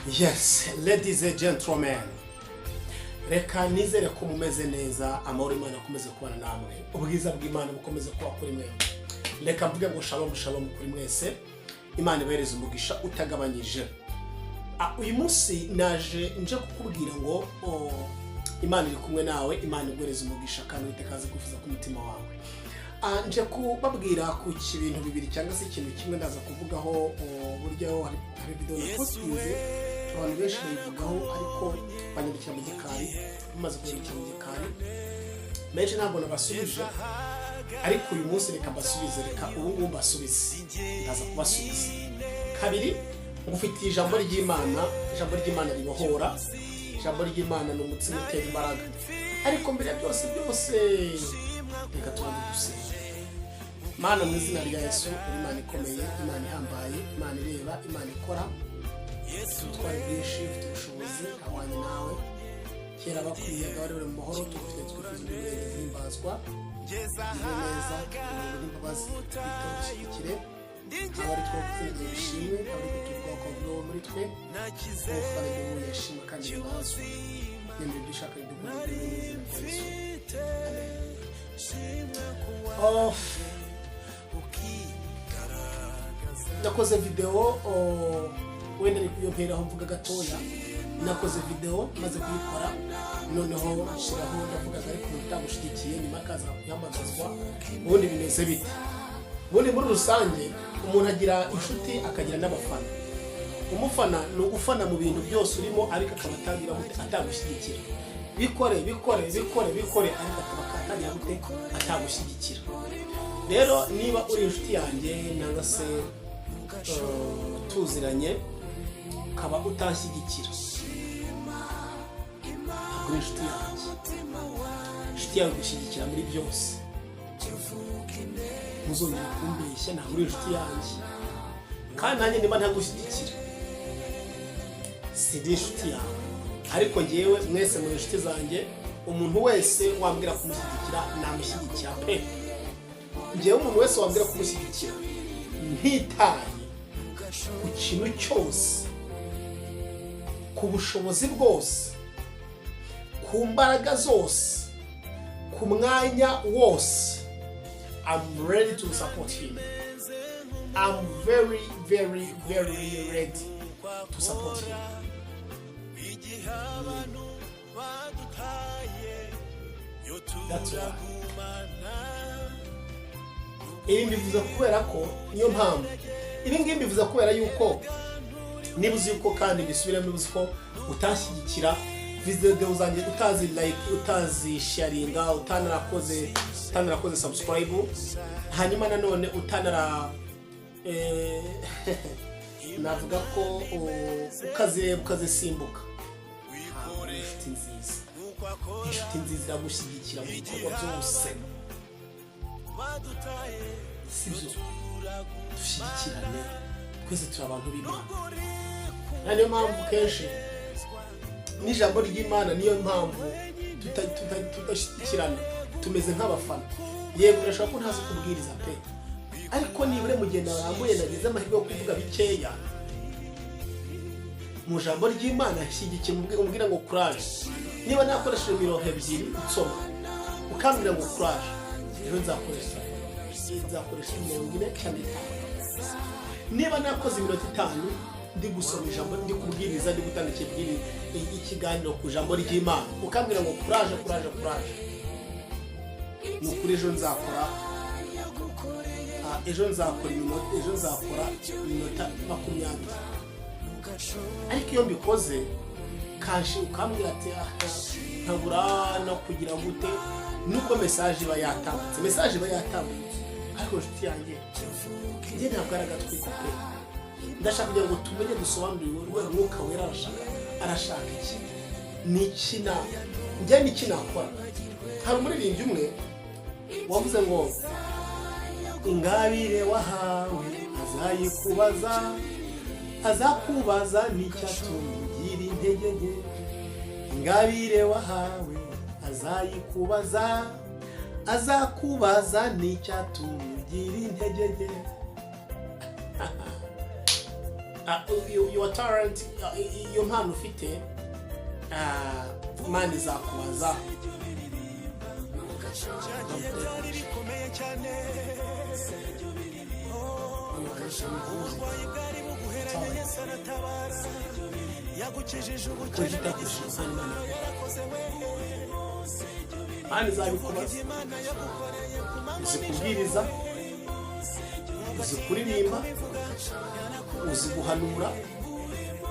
Yes, ladies and gentlemen, reka nizere ko mumeze neza, amahoro Imana akomeze kubana namwe, ubwiza bw'Imana bukomeze kuba kuri mwe. Reka mvuge ngo shalom shalom kuri mwese, Imana ibereze umugisha utagabanyije. Uyu munsi naje nje kukubwira ngo Imana iri kumwe nawe, Imana ibereze umugisha kandi itekaze kwifuza ku mutima wawe. Nje kubabwira ku kintu bibiri cyangwa se ikintu kimwe ndaza kuvugaho buryo hari video napostinze abantu benshi bayivugaho ariko banyandikira mu gikari, bamaze kwandikira mu gikari menshi ntabwo nabasubije, ariko uyu munsi reka basubize, reka ubu basubize, ndaza kubasubiza. Kabiri, ngufitiye ijambo ry'Imana ribohora, ijambo ry'Imana ni umutsima utera imbaraga. Ariko mbere byose reka tubanze dusenge. Mana, mu izina rya Yesu, Imana ikomeye, Imana ihambaye, Imana ireba, Imana ikora, twari bwinshi ufite ubushobozi ahwanye nawe, kera bakwiye bari mu mahoro, tugufite twifuza ibintu zihimbazwa, neza n'imbabazi twitoshyikire, abari twakuze bishimwe, abari guturwa kwa muri twe, twari yashima kandi bazwe, n'ibyo dushaka idukora n'izina rya Yesu. Nakoze video wenda ni kuyo mpera mvuga gatoya, nakoze video maze kuyikora, noneho shiraho ndavuga ariko mutagushigikiye nyuma kaza kuyamagazwa, ubundi bimeze bite. Ubundi muri rusange umuntu agira inshuti akagira n'abafana. Umufana ni ugufana mu bintu byose urimo ariko akaba atagira atagushyigikira. Bikore ariko akaba atagira atagushyigikira. Rero niba uri inshuti yanjye nanga se tuziranye ukaba utanshyigikira, ntabwo uri inshuti yanjye. Inshuti yawe gushyigikira muri byose, muzongera kumbeshya ntabwo uri inshuti yanjye, kandi nanjye niba ntagushyigikira si inshuti yawe. Ariko njyewe mwese muri inshuti zanjye, umuntu wese wambwira kumushyigikira namushyigikira pe. Njyewe umuntu wese wambwira kumushyigikira ntitaye ku kintu cyose, ku bushobozi bwose, ku mbaraga zose, ku mwanya wose, I'm ready to support him. I'm very ready to support him. That's why. Ibi bivuze kubera ko niyo mpamvu. Ibi ngibi bivuze kubera yuko nibuze yuko kandi bisubiramo bivuze ko utashyigikira video zanjye, utazi like, utazi sharinga, utanarakoze subscribe, hanyuma nanone navuga ko ukazisimbuka. Inshuti nziza iragushyigikira mu bikorwa byose. Sibyo, dushyigikirane, twese turi abantu b'Imana. Niyo mpamvu kenshi n'ijambo ry'Imana, niyo mpamvu tudashyigikirana, tumeze nk'abafana. Yego urashaka ko ntazi kubwiriza pe, ariko nibure mu gihe narambuye nagize amahirwe yo kuvuga bikeya mu jambo ry'Imana, shyigikira umbwira ngo courage. Niba nakoresheje imirongo 2 nsoma ukambwira ngo courage, rero nzakoresha 4 cyane. Niba nakoze iminota 5 ndi gusoma ijambo, ndi kubwiriza, ndi gutanga ikiganiro ku jambo ry'Imana, ukambwira ngo courage, ni ukuri ejo nzakora iminota 20. Ariko iyo mbikoze kanshi ukambwira ati ntabura no kugira gute, nuko message iba yatambutse, ariko inshuti yanjye njye ntabwo aragatwiko pe. Ndashaka kugira ngo tumenye dusobanurire urwego Mwuka Wera arashaka iki, njye n'iki nakora. Hari umuririmbyi umwe wavuze ngo ingabire wahawe azakubaza n'icyatugira intege nke. Ingabire wahawe azakubaza n'icyatugira intege nke. your talent, iyo mpano ufite, Imana izakubaza Imana izabikubaza, uzi kubwiriza, uzi kuririmba, uzi guhanura,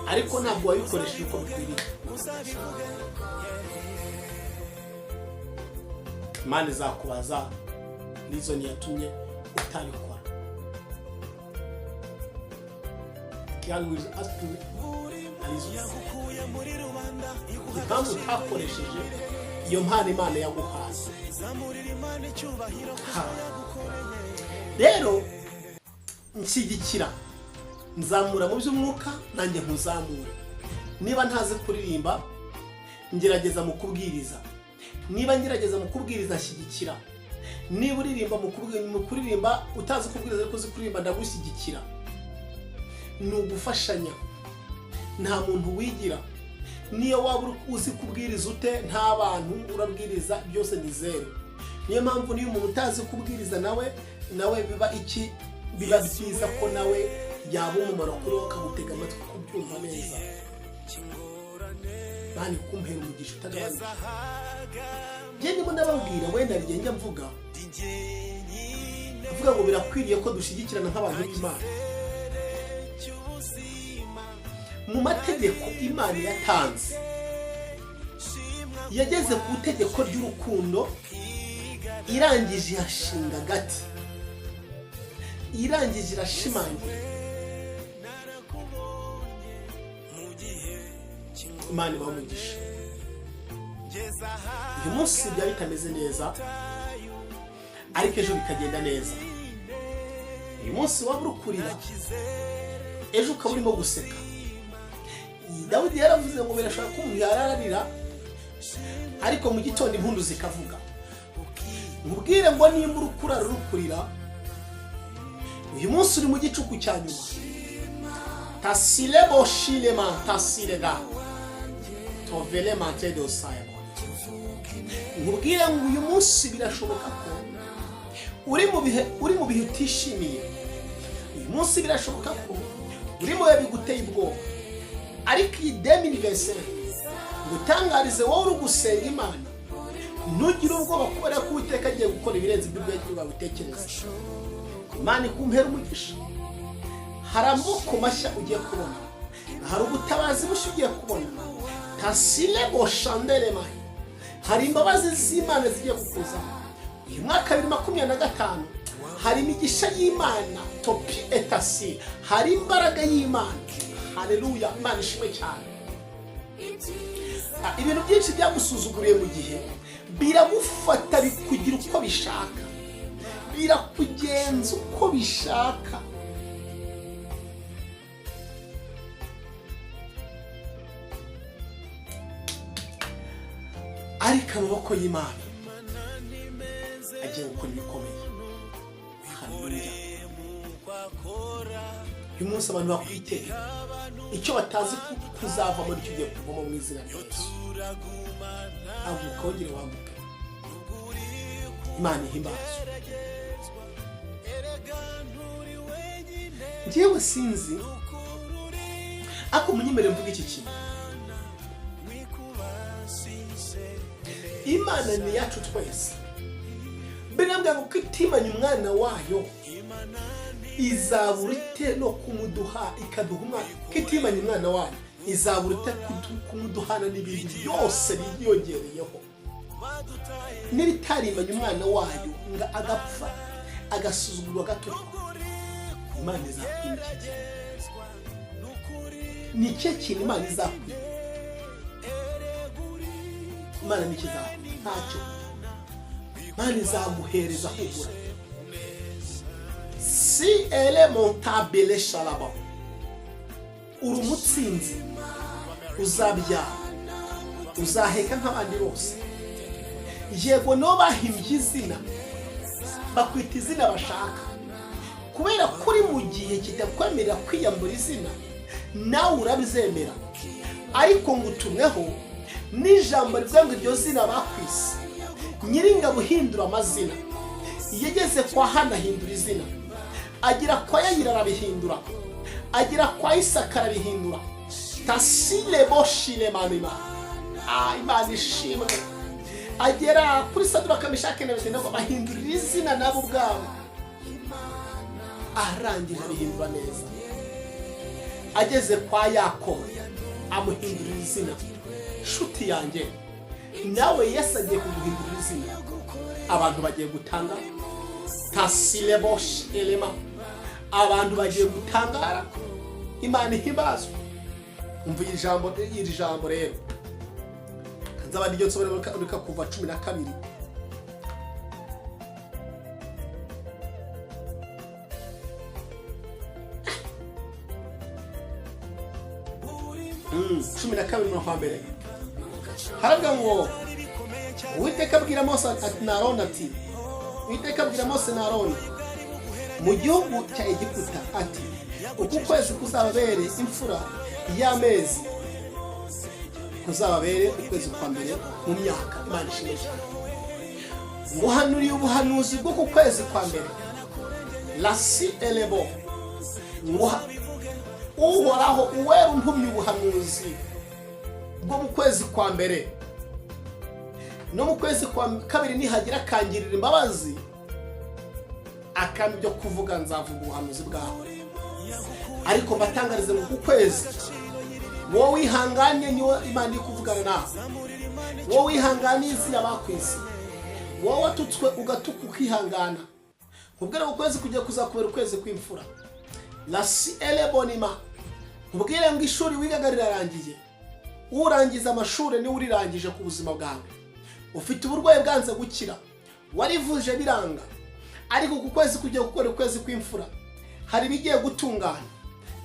ariko ntabwo wabikoresheje uko bikwiriye. Imana izakubaza nizo yatumye utabikora. God will ask you, impamvu utakoresheje iyo mpano Imana yaguhaye. Rero nshyigikira, nzamura mu by'umwuka, nanjye nkuzamure. Niba ntazi kuririmba, ngerageza mu kubwiriza. Niba ngerageza mu kubwiriza, nshyigikira. Niba uririmba mu kuririmba utazi kubwiriza ariko uzi kuririmba, ndagushyigikira. Ni ugufashanya, nta muntu wigira. Niyo waba uzi kubwiriza ute, nta bantu urabwiriza, byose ni zero. Niyo mpamvu niyo umuntu utazi kubwiriza nawe biba byiza ko nawe yaba umumaro kuri wowe, akagutega amatwi kubyumva neza. Bani kumpera umugisha utagabanije. Njye ndimo ndababwira, wenda njya mvuga ngo birakwiriye ko dushyigikirana nk'abantu b'Imana. Mu mategeko Imana yatanze, yageze ku itegeko ry'urukundo, irangije yashinga gati, irangije irashimangira. Imana ibamugisha. Uyu munsi byari bitameze neza, ariko ejo bikagenda neza. Uyu munsi waba urukurira, ejo ukaba urimo guseka. Dawidi yaravuze ngo birashaka ko umuntu yararira, ariko mu gitondo impundu zikavuga. Nkubwire ngo nimba urukura rukurira, uyu munsi uri mu gicuku cya nyuma. Tasile boshilema tasilega tovele mante dosaya. Nkubwire ngo uyu munsi birashoboka ko uri mu bihe utishimiye. Uyu munsi birashoboka ko uri mu bihe biguteye ubwoba, ariko iyi 2025 ngutangarize wowe uri gusenga Imana, ntugire ubwoba kubera ko Uwiteka agiye gukora ibirenze ibyo bwawe utekereza. Imana ikumpera umugisha. Hari amaboko mashya ugiye kubona, hari ubutabazi bushya ugiye kubona. Tasile boshandere mahi, hari imbabazi z'Imana zigiye kukuzaho. Uyu mwaka 2025 hari imigisha y'Imana, topi etasi, hari imbaraga y'Imana. Haleluya, Imana ishimwe cyane. Ibintu byinshi byagusuzuguriye mu gihe biragufata bikugira uko bishaka, birakugenza uko bishaka. Ariko amaboko y'Imana agiye gukora ibikomeye. Haleluya. Uyu munsi abantu bakwitega icyo batazi kuzava muri icyo gihe kuvamo mu izina rya Yesu. Avuka wongere waguke. Imana ihimbaza. Njyewe sinzi, ako munyemere mvuga iki kintu. Imana ni yacu twese. Birambwa ngo itimanya umwana wayo, izaburite no kumuduha, ikaduha umwana. Itimanya umwana wayo, izaburite kumuduhana n'ibindi byose byiyongereyeho. N'ibitarimanya umwana wayo nga agapfa, agasuzugurwa gatukwa, Imana izakwimikira. Ni cyo kintu Imana izakwimikira. Imana ni kizakwimikira ntacyo. Imana izaguhereza kugura. Si ele montabele shalaba, uri umutsinzi, uzabyara, uzaheka nk'abandi bose. Yego no bahimbye izina, bakwita izina bashaka, kubera kuri mu gihe kitakwemerera kwiyambura izina, nawe urabizemera, ariko ngo utumweho n'ijambo rivuga ngo iryo zina bakwise. Nyiringabo uhindura amazina, yageze kwa Hana ahindura izina, agira kwa Yayira arabihindura, agira kwa Isaka arabihindura. Tasile boshile manima, Imana ishimwe. Agera kuri Saduraka Meshaki n'Abedenego bahindurira izina nabo ubwabo, arangije abihindura neza. Ageze kwa Yakobo amuhindurira izina. Nshuti yanjye, nawe Yesu agiye kuguhindurira izina. Abantu bagiye gutanga tasile bosh elema, abantu bagiye gutangara. Imana ihimazwe. Umva iri jambo rero, nzaba niryo nsobanura reka kuva 12. Cumi na kabiri no hambere haravuga ngo Uwiteka abwira Mose na Aroni ati, Uwiteka abwira Mose na Aroni mu gihugu cya Egiputa ati, uku kwezi kuzababere imfura y'amezi, kuzababere ukwezi kwa mbere mu myaka. Imana ishimwe cyane. Nguhanuriye ubuhanuzi bwo ku kwezi kwa mbere, lasi elebo, Uhoraho uwera untumye ubuhanuzi bwo mu kwezi kwa mbere, no mu kwezi kwa kabiri nihagira kangirira imbabazi, akambi byo kuvuga nzavuga ubuhanuzi bwawe. Ariko mbatangarize mu kwezi, wowe wihanganye niyo Imana ikuvugana nawe, wowe wihanganye izina bakwisi, wowe watutswe ugatuka ukihangana, ubwira ukwezi kujya kuzakubera ukwezi kw'imfura. Lasi elebonima, ubwire ngo ishuri wigaga rirarangiye, urangiza amashuri ni urirangije ku buzima bwawe. Ufite uburwayi bwanze gukira, warivuje biranga, ariko ku kwezi kujya gukora ukwezi kw'imfura hari bigiye gutungana.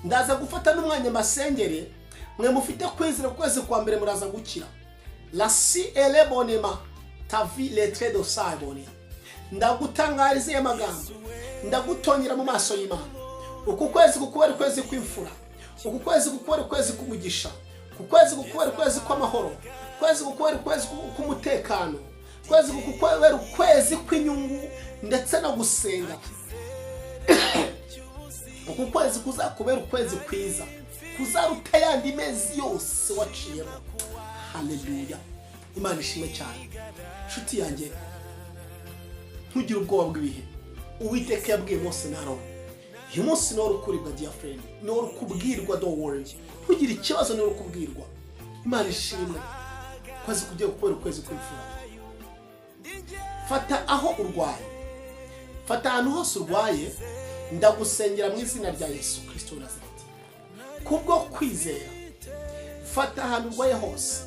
Ndaza gufata n'umwanya masengere, mwe mufite kwizera kwezi kwa mbere muraza gukira. Lasi elebonima tavi letre do sabone, ndagutangariza amagambo, ndagutonyera mu maso y'Imana. Uku kwezi kukubera ukwezi kw'imfura, uku kwezi kukubera ukwezi k'umugisha, uku kwezi kukubera ukwezi kw'amahoro, ukwezi kukubera ukwezi k'umutekano, ukwezi kukubera ukwezi kw'inyungu ndetse no gusenga. Uku kwezi kuzakubera ukwezi kwiza, kuzaruta yandi mezi yose waciyemo. Haleluya, Imana ishimwe cyane. Nshuti yanjye, ntugire ubwoba bw'ibihe. Uwiteka yabwiye Mose na Aroni, uyu munsi ni urukuribwa dear friend, ni urukubwirwa, don't worry, ntugire ikibazo, ni urukubwirwa. Imana ishimwe. Kwezi kugiye gukora ukwezi kw'imfura. Fata aho urwaye, fata ahantu hose urwaye, ndagusengera mu izina rya Yesu Kristo wa Nazareti. Kubwo kwizera, fata ahantu urwaye hose,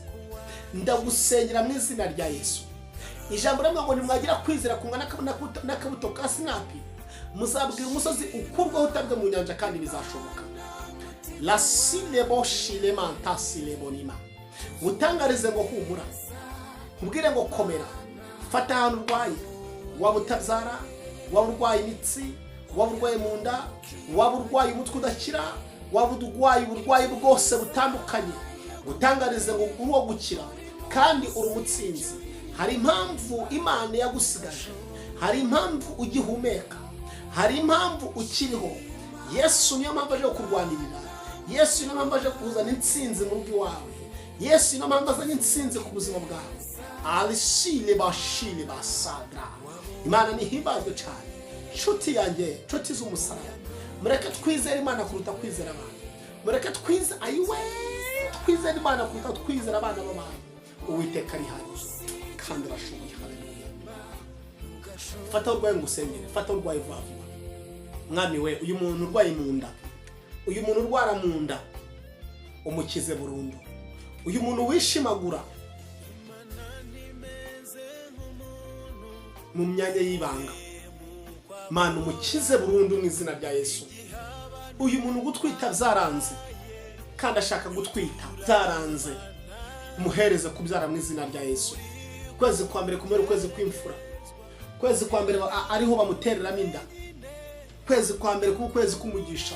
ndagusengera mu izina rya Yesu. Ijambo rimwe ngo nimwagira kwizera kungana n'akabuto ka sinapi, muzabwira umusozi ukurwaho utabwe mu nyanja kandi bizashoboka. La silebo shilema tasilebonima, utangarize ngo humura, ubwire ngo komera. Fata ahantu urwaye, waba utabyara, waba urwaye imitsi, waba urwaye mu nda, waba urwaye umutwe udakira, waba urwaye uburwayi bwose butandukanye, utangarize ngo uri uwo gukira kandi uri umutsinzi. Hari impamvu Imana yagusigaje, hari impamvu ugihumeka, hari impamvu ukiriho. Yesu niyo mpamvu aje kurwanirira, Yesu niyo mpamvu aje kuzana intsinzi mu rugo iwawe, Yesu niyo mpamvu azanye intsinzi ku buzima bwawe. Alishile bashile basadra. Imana nihimbazwe cyane. Nshuti yanjye, nshuti z'umusaraba, mureke twizere Imana kuruta kwizera abantu. Mureke twizere Imana kuruta kwizera abana b'abantu. Uwiteka ari hano kandi arashoboye. Haleluya. Fata urwaye ngusengere, fata urwaye vuba. Mwami we, uyu muntu urwaye mu nda, uyu muntu urwara mu nda, umukize burundu. Uyu muntu wishimagura mu myanya y'ibanga, Mana umukize burundu mu izina rya Yesu. Uyu muntu gutwita byaranze kandi ashaka gutwita byaranze, umuhereze kubyara mu izina rya Yesu. Kwezi kwa mbere kumera ukwezi kw'imfura, kwezi kwa mbere ariho bamutereramo inda, kwezi kwa mbere kw'ukwezi kumugisha.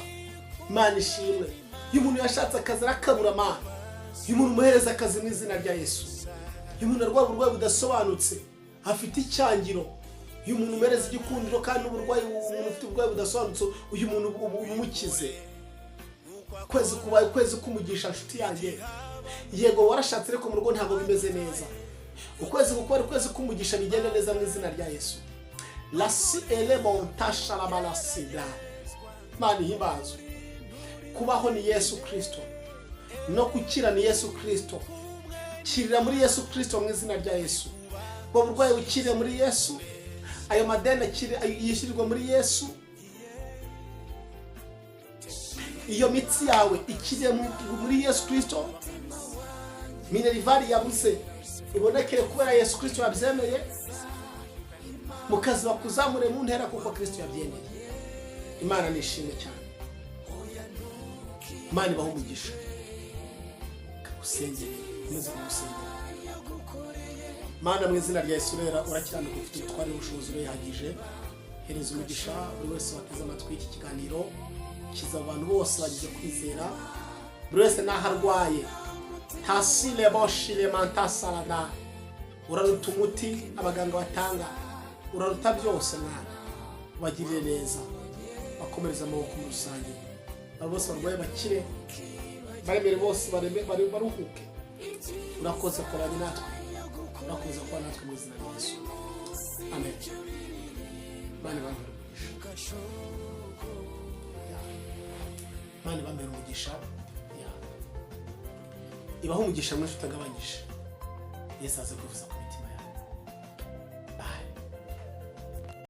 Imana ishimwe. iyo umuntu yashatse akazi arakabura mana, iyo umuntu umuhereza akazi mu izina rya Yesu, iyo umuntu arwaye uburwayi budasobanutse afite icyangiro, iyo umuntu umuhereza igikundiro kandi n'uburwayi umuntu ufite uburwayi budasobanutse uyu muntu umukize. Kwezi kumugisha nshuti yanjye, yego warashatse ariko mu rugo ntabwo bimeze neza, ukwezi gukora kwezi kumugisha bigende neza mu izina rya Yesu. La si element tasha la balasida mani hibazo. Kubaho ni Yesu Kristo, no gukira ni Yesu Kristo. Kirira muri Yesu Kristo mu izina rya Yesu. Bo burwayi ukire muri Yesu, ayo madeni yishyirwa muri Yesu, iyo mitsi yawe ikiriye muri Yesu Kristo. Minervari yabuze ibonekere kubera Yesu Kristo yabyemeye, mukazi bakuzamure mu ntera kuko Kristo yabyemeye. Imana nishimye cyane, Imana ibaho umugisha. Usengere, umeze gusengera. Mana mu izina rya Yesu rero urakiranuka, ufite ubutware n'ubushobozi bihagije. Hereza umugisha buri wese wateze amatwi iki kiganiro, kiza abantu bose bagize kwizera, buri wese naho arwaye. Tasile boshile mantasalada, uraruta umuti abaganga batanga, uraruta byose mwana. Bagirire neza, bakomereza amaboko mu rusange, abo bose barwaye bakire, baremere bose baruhuke. Urakoze koranye natwe, urakoze kwa natwe mu izina rya Yesu. Amen. Mani bambere umugisha, ibaho umugisha mwinshi utagabanyije. Yesu aze kuvuza.